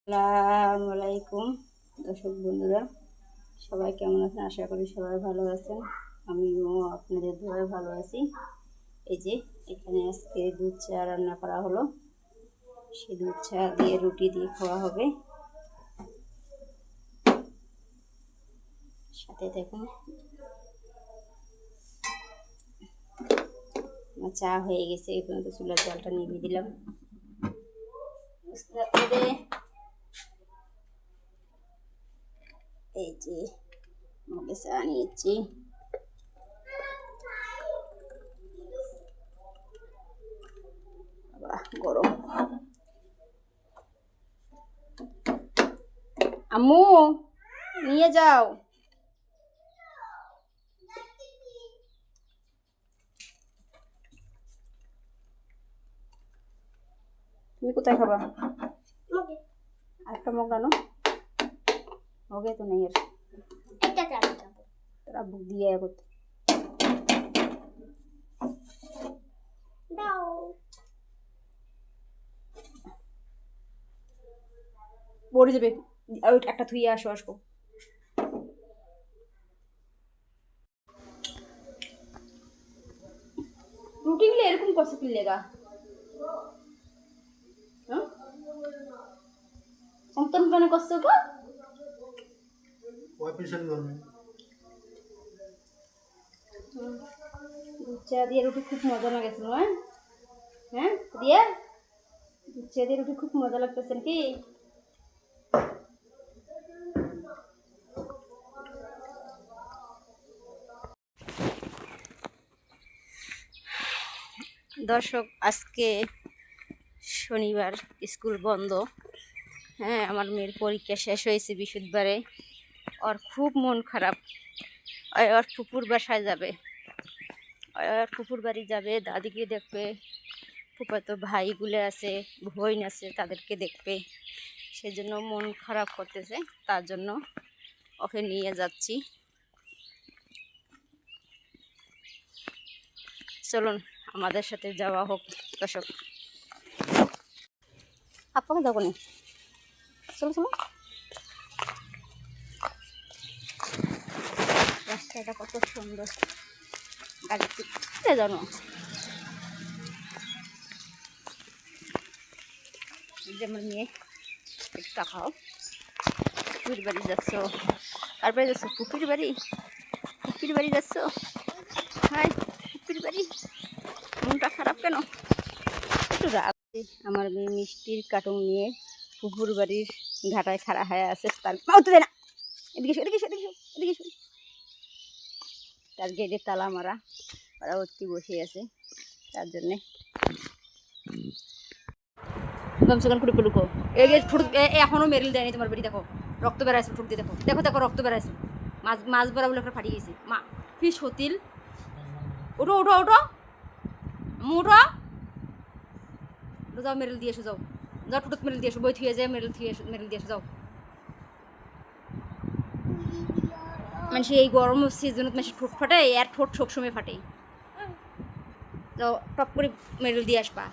আসসালামু আলাইকুম দর্শক বন্ধুরা, সবাই কেমন আছেন? আশা করি সবাই ভালো আছেন। আমিও আপনাদের দোয়ায় ভালো আছি। এই যে এখানে আজকে দুধ চা রান্না করা হলো, সেই দুধ চা দিয়ে রুটি দিয়ে খাওয়া হবে। সাথে দেখুন চা হয়ে গেছে, এই পর্যন্ত চুলার জলটা নিভিয়ে দিলাম। এই যে মগে চা নিয়েছি, গরম। আম্মু নিয়ে যাও। তুমি কোথায় খাবা? আরেকটা মগ আনো। মগে তো নেই, তোরা বুক দিয়ে করতে পড়ে যাবে। একটা থুইয়ে আসো। রুটিগুলো এরকম কষ্ট কি লেগা? অন্তন কেন কষ্ট গো? দুধ চা দিয়ে রুটি খুব মজা লাগেছিল। হ্যাঁ দিয়ে দুধ চা দিয়ে রুটি খুব মজা লাগতেছে কি? দর্শক, আজকে শনিবার, স্কুল বন্ধ। হ্যাঁ, আমার মেয়ের পরীক্ষা শেষ হয়েছে বৃহস্পতিবারে। ওর খুব মন খারাপ। ওর ফুপুর বাসায় যাবে, ওর ফুপুর বাড়ি যাবে, দাদিকে দেখবে, ফুপাতো ভাইগুলো আছে, বোন আছে, তাদেরকে দেখবে। সেজন্য মন খারাপ করতেছে, তার জন্য ওকে নিয়ে যাচ্ছি। চলুন আমাদের সাথে যাওয়া হোক দর্শক। আপনাকে যাবো না, চলো। রাস্তাটা কত সুন্দর, গাড়িতে জানো যেমন নিয়ে একটু টাকাও। পুকুর বাড়ি যাচ্ছ? কার বাড়ি যাচ্ছ? পুকুর বাড়ি যাচ্ছ? হাই, পুকুর বাড়ি। মনটা খারাপ কেন? একটু রাত। আমার মেয়ে মিষ্টির কার্টুন নিয়ে পুকুর বাড়ির ঘাটায় খাড়া হয়ে আছে। তার মাউতে দেয় না, এদিকে তার গেটে তালা মারা, ওরা অতি বসে আছে, তার জন্যে লুকো। এখনো মেরিল দেয়নি তোমার বাড়ি। দেখো রক্ত বেড়াইছে, ঠুক দিয়ে দেখো রক্ত বেড়াইছে। মাছ বেড়া বলে একটা ফাটিয়ে গেছে। মা কি সতিল। ওঠো যাও, মেরিল দিয়ে এসো, যাও ঠুটুক মেরিল দিয়ে এসো, বই থুয়ে যায়, মেরিল দিয়ে এসো, যাও। মানে এই গরম সিজনত মানে ঠোঁট ফাটে, আর ঠোঁট সবসময় ফাটে। যাও টপ করে মেরিল দিয়ে আসবা।